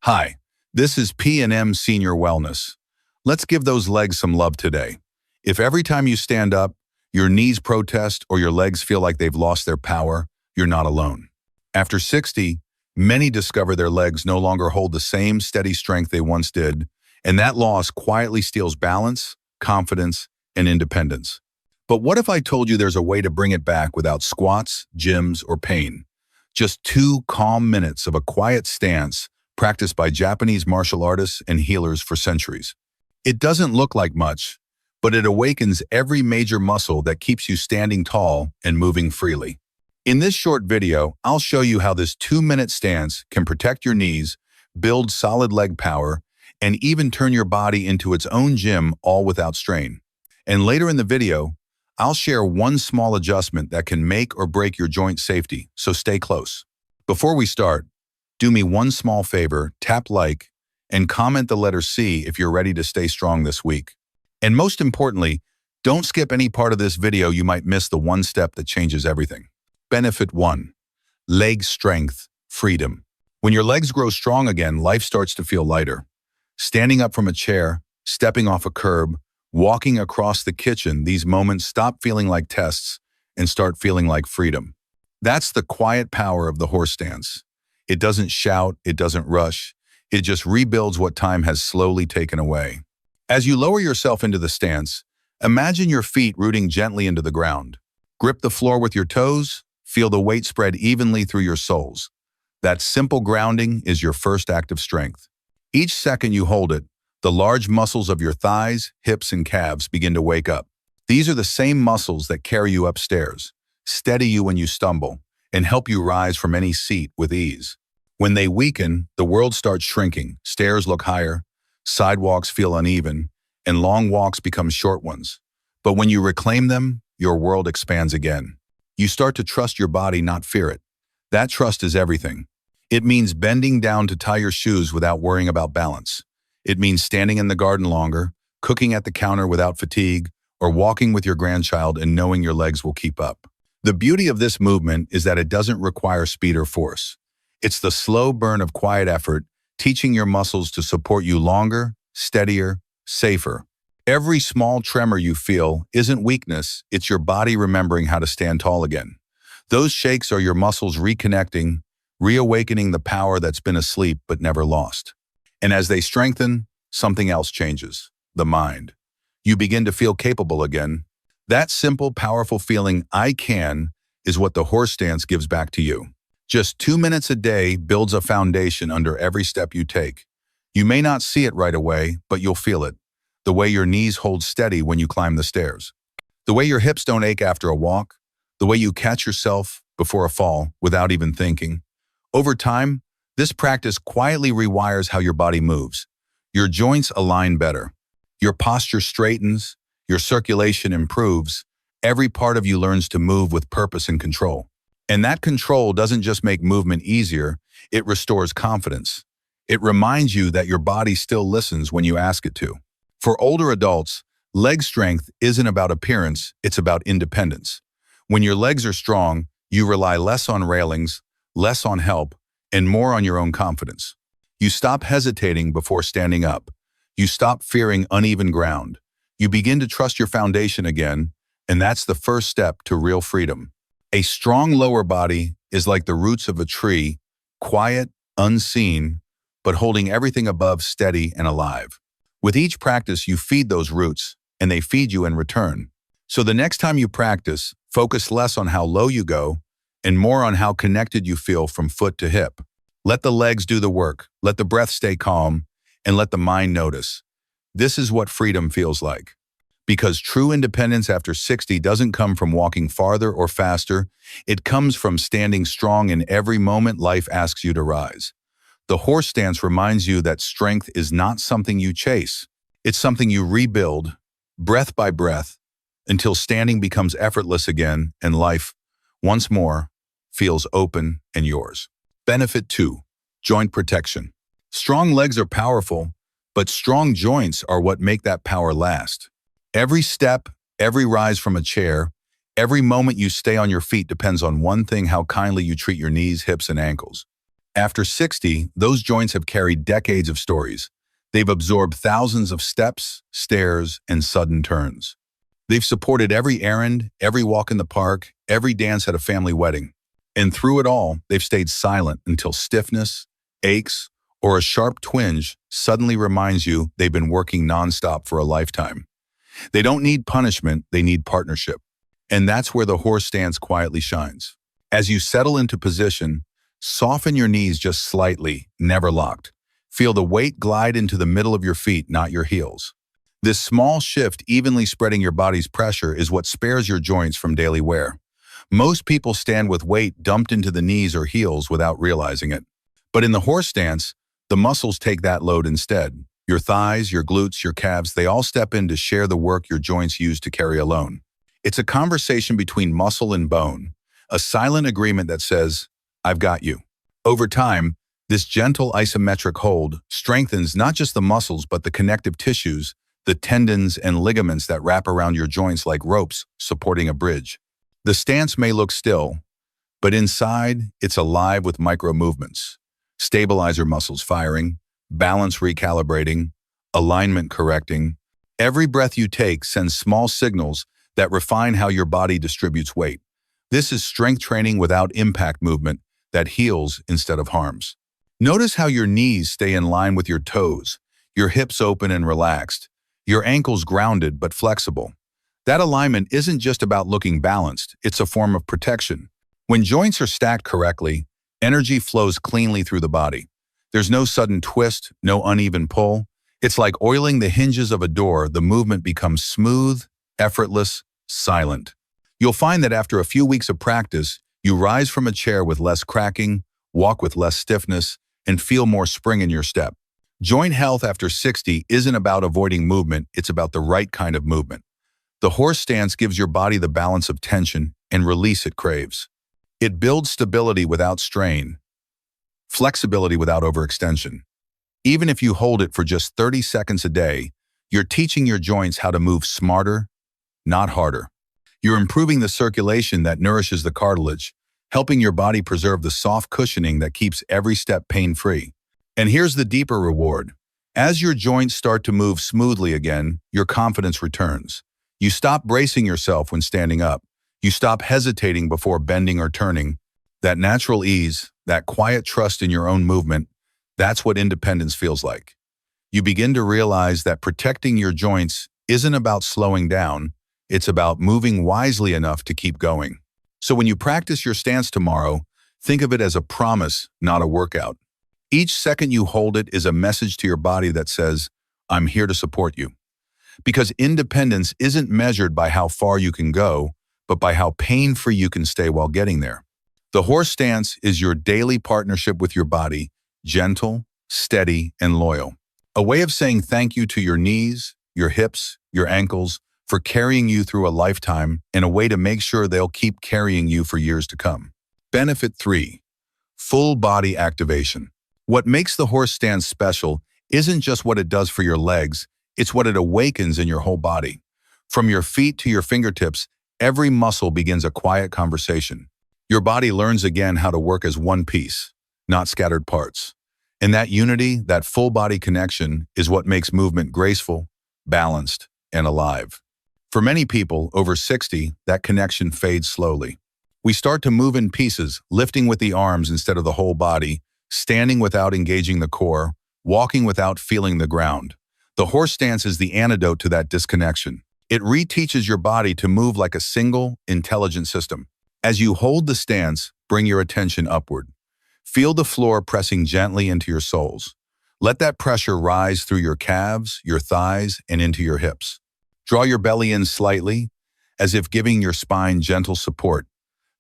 Hi, this is P&M Senior Wellness. Let's give those legs some love today. If every time you stand up, your knees protest or your legs feel like they've lost their power, you're not alone. After 60, many discover their legs no longer hold the same steady strength they once did, and that loss quietly steals balance, confidence, and independence. But what if I told you there's a way to bring it back without squats, gyms, or pain? Just 2 calm minutes of a quiet stance practiced by Japanese martial artists and healers for centuries. It doesn't look like much, but it awakens every major muscle that keeps you standing tall and moving freely. In this short video, I'll show you how this 2-minute stance can protect your knees, build solid leg power, and even turn your body into its own gym, all without strain. And later in the video, I'll share one small adjustment that can make or break your joint safety, so stay close. Before we start, do me one small favor, tap like, and comment the letter C if you're ready to stay strong this week. And most importantly, don't skip any part of this video. You might miss the one step that changes everything. Benefit 1. Leg strength, freedom. When your legs grow strong again, life starts to feel lighter. Standing up from a chair, stepping off a curb, walking across the kitchen, these moments stop feeling like tests and start feeling like freedom. That's the quiet power of the horse stance. It doesn't shout, it doesn't rush, it just rebuilds what time has slowly taken away. As you lower yourself into the stance, imagine your feet rooting gently into the ground. Grip the floor with your toes, feel the weight spread evenly through your soles. That simple grounding is your first act of strength. Each second you hold it, the large muscles of your thighs, hips, and calves begin to wake up. These are the same muscles that carry you upstairs, steady you when you stumble, and help you rise from any seat with ease. When they weaken, the world starts shrinking, stairs look higher, sidewalks feel uneven, and long walks become short ones. But when you reclaim them, your world expands again. You start to trust your body, not fear it. That trust is everything. It means bending down to tie your shoes without worrying about balance. It means standing in the garden longer, cooking at the counter without fatigue, or walking with your grandchild and knowing your legs will keep up. The beauty of this movement is that it doesn't require speed or force. It's the slow burn of quiet effort, teaching your muscles to support you longer, steadier, safer. Every small tremor you feel isn't weakness, it's your body remembering how to stand tall again. Those shakes are your muscles reconnecting, reawakening the power that's been asleep but never lost. And as they strengthen, something else changes, the mind. You begin to feel capable again. That simple, powerful feeling, I can, is what the horse stance gives back to you. Just 2 minutes a day builds a foundation under every step you take. You may not see it right away, but you'll feel it. The way your knees hold steady when you climb the stairs. The way your hips don't ache after a walk. The way you catch yourself before a fall without even thinking. Over time, this practice quietly rewires how your body moves. Your joints align better. Your posture straightens. Your circulation improves. Every part of you learns to move with purpose and control. And that control doesn't just make movement easier, it restores confidence. It reminds you that your body still listens when you ask it to. For older adults, leg strength isn't about appearance, it's about independence. When your legs are strong, you rely less on railings, less on help, and more on your own confidence. You stop hesitating before standing up. You stop fearing uneven ground. You begin to trust your foundation again, and that's the first step to real freedom. A strong lower body is like the roots of a tree, quiet, unseen, but holding everything above steady and alive. With each practice, you feed those roots, and they feed you in return. So the next time you practice, focus less on how low you go and more on how connected you feel from foot to hip. Let the legs do the work, let the breath stay calm, and let the mind notice. This is what freedom feels like. Because true independence after 60 doesn't come from walking farther or faster, it comes from standing strong in every moment life asks you to rise. The horse stance reminds you that strength is not something you chase. It's something you rebuild, breath by breath, until standing becomes effortless again and life, once more, feels open and yours. Benefit 2. Joint protection. Strong legs are powerful, but strong joints are what make that power last. Every step, every rise from a chair, every moment you stay on your feet depends on one thing: how kindly you treat your knees, hips, and ankles. After 60, those joints have carried decades of stories. They've absorbed thousands of steps, stairs, and sudden turns. They've supported every errand, every walk in the park, every dance at a family wedding. And through it all, they've stayed silent until stiffness, aches, or a sharp twinge suddenly reminds you they've been working nonstop for a lifetime. They don't need punishment, they need partnership. And that's where the horse stance quietly shines. As you settle into position, soften your knees just slightly, never locked. Feel the weight glide into the middle of your feet, not your heels. This small shift evenly spreading your body's pressure is what spares your joints from daily wear. Most people stand with weight dumped into the knees or heels without realizing it. But in the horse stance, the muscles take that load instead. Your thighs, your glutes, your calves, they all step in to share the work your joints used to carry alone. It's a conversation between muscle and bone, a silent agreement that says, "I've got you." Over time, this gentle isometric hold strengthens not just the muscles but the connective tissues, the tendons and ligaments that wrap around your joints like ropes supporting a bridge. The stance may look still, but inside, it's alive with micro movements. Stabilizer muscles firing, balance recalibrating, alignment correcting. Every breath you take sends small signals that refine how your body distributes weight. This is strength training without impact movement that heals instead of harms. Notice how your knees stay in line with your toes, your hips open and relaxed, your ankles grounded but flexible. That alignment isn't just about looking balanced, it's a form of protection. When joints are stacked correctly, energy flows cleanly through the body. There's no sudden twist, no uneven pull. It's like oiling the hinges of a door. The movement becomes smooth, effortless, silent. You'll find that after a few weeks of practice, you rise from a chair with less cracking, walk with less stiffness, and feel more spring in your step. Joint health after 60 isn't about avoiding movement, it's about the right kind of movement. The horse stance gives your body the balance of tension and release it craves. It builds stability without strain, flexibility without overextension. Even if you hold it for just 30 seconds a day, you're teaching your joints how to move smarter, not harder. You're improving the circulation that nourishes the cartilage, helping your body preserve the soft cushioning that keeps every step pain-free. And here's the deeper reward. As your joints start to move smoothly again, your confidence returns. You stop bracing yourself when standing up. You stop hesitating before bending or turning. That natural ease, that quiet trust in your own movement, that's what independence feels like. You begin to realize that protecting your joints isn't about slowing down, it's about moving wisely enough to keep going. So when you practice your stance tomorrow, think of it as a promise, not a workout. Each second you hold it is a message to your body that says, "I'm here to support you." Because independence isn't measured by how far you can go, but by how pain-free you can stay while getting there. The horse stance is your daily partnership with your body, gentle, steady, and loyal. A way of saying thank you to your knees, your hips, your ankles, for carrying you through a lifetime, and a way to make sure they'll keep carrying you for years to come. Benefit 3. Full body activation. What makes the horse stance special isn't just what it does for your legs, it's what it awakens in your whole body. From your feet to your fingertips, every muscle begins a quiet conversation. Your body learns again how to work as one piece, not scattered parts. And that unity, that full body connection, is what makes movement graceful, balanced, and alive. For many people over 60, that connection fades slowly. We start to move in pieces, lifting with the arms instead of the whole body, standing without engaging the core, walking without feeling the ground. The horse stance is the antidote to that disconnection. It reteaches your body to move like a single, intelligent system. As you hold the stance, bring your attention upward. Feel the floor pressing gently into your soles. Let that pressure rise through your calves, your thighs, and into your hips. Draw your belly in slightly, as if giving your spine gentle support.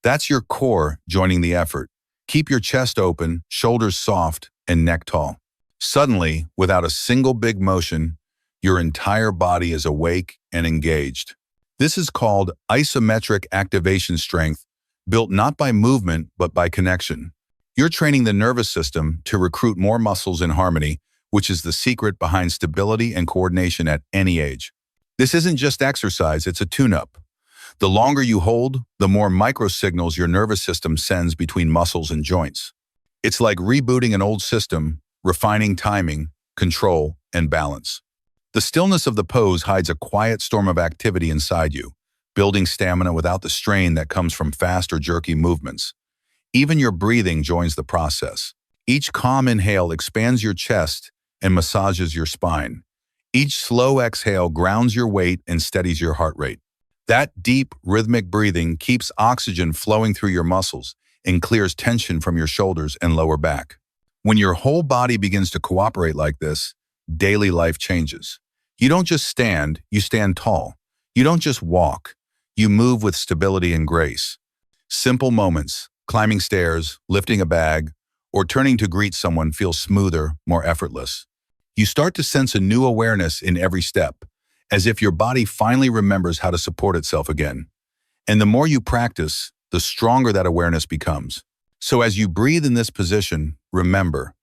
That's your core joining the effort. Keep your chest open, shoulders soft, and neck tall. Suddenly, without a single big motion, your entire body is awake and engaged. This is called isometric activation strength, built not by movement, but by connection. You're training the nervous system to recruit more muscles in harmony, which is the secret behind stability and coordination at any age. This isn't just exercise, it's a tune-up. The longer you hold, the more microsignals your nervous system sends between muscles and joints. It's like rebooting an old system, refining timing, control, and balance. The stillness of the pose hides a quiet storm of activity inside you, building stamina without the strain that comes from fast or jerky movements. Even your breathing joins the process. Each calm inhale expands your chest and massages your spine. Each slow exhale grounds your weight and steadies your heart rate. That deep, rhythmic breathing keeps oxygen flowing through your muscles and clears tension from your shoulders and lower back. When your whole body begins to cooperate like this, daily life changes. You don't just stand, you stand tall. You don't just walk, you move with stability and grace. Simple moments, climbing stairs, lifting a bag, or turning to greet someone feel smoother, more effortless. You start to sense a new awareness in every step, as if your body finally remembers how to support itself again. And the more you practice, the stronger that awareness becomes. So as you breathe in this position, remember,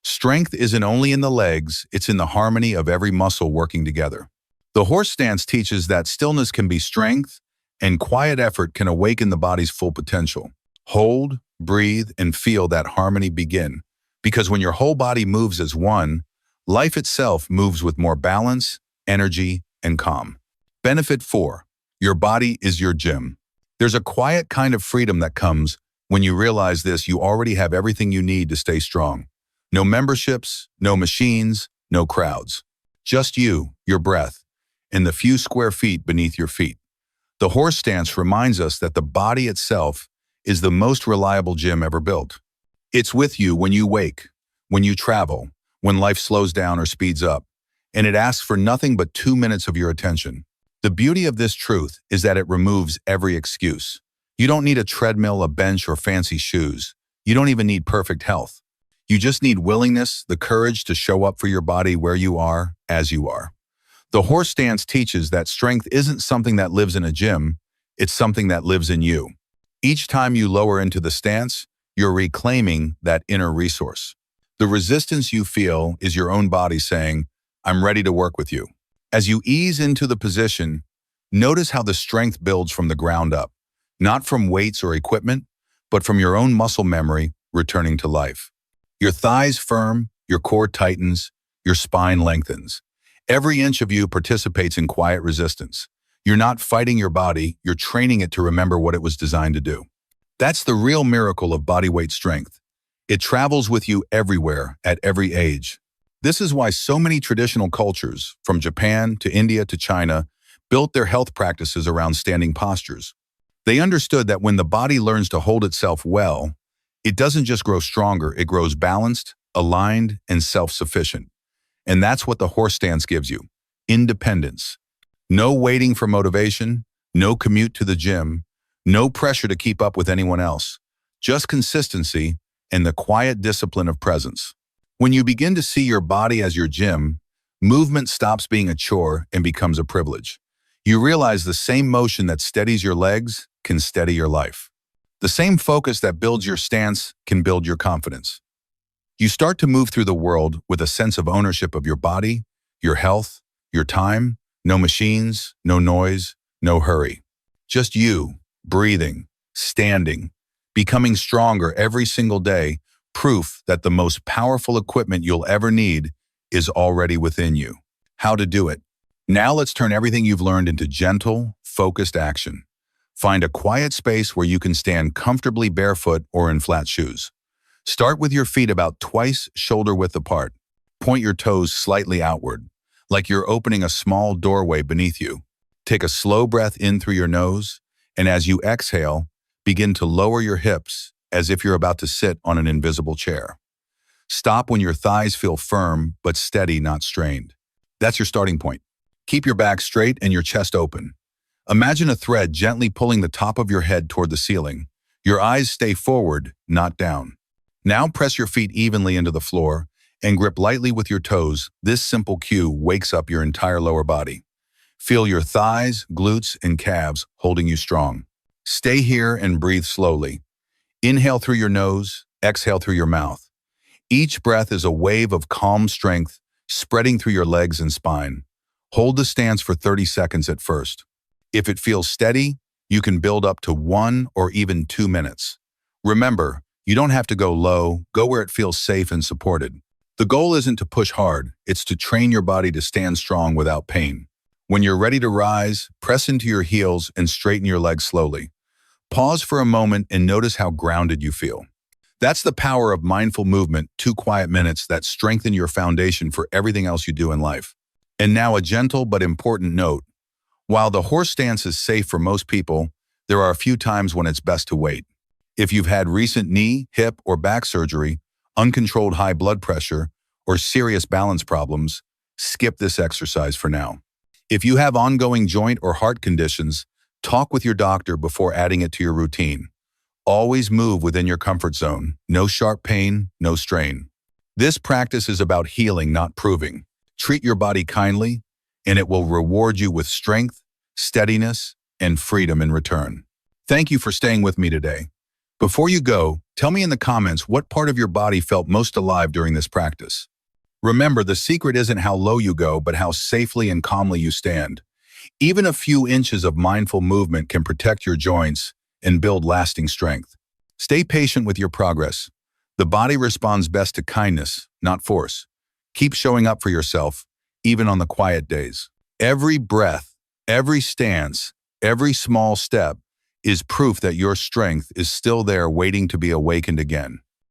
strength isn't only in the legs, it's in the harmony of every muscle working together. The horse stance teaches that stillness can be strength, and quiet effort can awaken the body's full potential. Hold, breathe, and feel that harmony begin. Because when your whole body moves as one, life itself moves with more balance, energy, and calm. Benefit 4. Your body is your gym. There's a quiet kind of freedom that comes when you realize this. You already have everything you need to stay strong. No memberships, no machines, no crowds. Just you, your breath, and the few square feet beneath your feet. The horse stance reminds us that the body itself is the most reliable gym ever built. It's with you when you wake, when you travel, when life slows down or speeds up, and it asks for nothing but 2 minutes of your attention. The beauty of this truth is that it removes every excuse. You don't need a treadmill, a bench, or fancy shoes. You don't even need perfect health. You just need willingness, the courage to show up for your body where you are, as you are. The horse stance teaches that strength isn't something that lives in a gym, it's something that lives in you. Each time you lower into the stance, you're reclaiming that inner resource. The resistance you feel is your own body saying, "I'm ready to work with you." As you ease into the position, notice how the strength builds from the ground up, not from weights or equipment, but from your own muscle memory returning to life. Your thighs firm, your core tightens, your spine lengthens. Every inch of you participates in quiet resistance. You're not fighting your body, you're training it to remember what it was designed to do. That's the real miracle of bodyweight strength. It travels with you everywhere, at every age. This is why so many traditional cultures, from Japan to India to China, built their health practices around standing postures. They understood that when the body learns to hold itself well, it doesn't just grow stronger, it grows balanced, aligned, and self-sufficient. And that's what the horse stance gives you: independence. No waiting for motivation, no commute to the gym, no pressure to keep up with anyone else, just consistency and the quiet discipline of presence. When you begin to see your body as your gym, movement stops being a chore and becomes a privilege. You realize the same motion that steadies your legs can steady your life. The same focus that builds your stance can build your confidence. You start to move through the world with a sense of ownership of your body, your health, your time. No machines, no noise, no hurry. Just you, breathing, standing, becoming stronger every single day, proof that the most powerful equipment you'll ever need is already within you. How to do it? Now let's turn everything you've learned into gentle, focused action. Find a quiet space where you can stand comfortably barefoot or in flat shoes. Start with your feet about twice shoulder width apart. Point your toes slightly outward, like you're opening a small doorway beneath you. Take a slow breath in through your nose, and as you exhale, begin to lower your hips as if you're about to sit on an invisible chair. Stop when your thighs feel firm but steady, not strained. That's your starting point. Keep your back straight and your chest open. Imagine a thread gently pulling the top of your head toward the ceiling. Your eyes stay forward, not down. Now press your feet evenly into the floor and grip lightly with your toes. This simple cue wakes up your entire lower body. Feel your thighs, glutes, and calves holding you strong. Stay here and breathe slowly. Inhale through your nose, exhale through your mouth. Each breath is a wave of calm strength spreading through your legs and spine. Hold the stance for 30 seconds at first. If it feels steady, you can build up to 1 or even 2 minutes. Remember, You don't have to go low, go where it feels safe and supported. The goal isn't to push hard, it's to train your body to stand strong without pain. When you're ready to rise, press into your heels and straighten your legs slowly. Pause for a moment and notice how grounded you feel. That's the power of mindful movement, 2 quiet minutes that strengthen your foundation for everything else you do in life. And now a gentle but important note. While the horse stance is safe for most people, there are a few times when it's best to wait. If you've had recent knee, hip, or back surgery, uncontrolled high blood pressure, or serious balance problems, skip this exercise for now. If you have ongoing joint or heart conditions, talk with your doctor before adding it to your routine. Always move within your comfort zone. No sharp pain, no strain. This practice is about healing, not proving. Treat your body kindly, and it will reward you with strength, steadiness, and freedom in return. Thank you for staying with me today. Before you go, tell me in the comments what part of your body felt most alive during this practice. Remember, the secret isn't how low you go, but how safely and calmly you stand. Even a few inches of mindful movement can protect your joints and build lasting strength. Stay patient with your progress. The body responds best to kindness, not force. Keep showing up for yourself, even on the quiet days. Every breath, every stance, every small step is proof that your strength is still there waiting to be awakened again.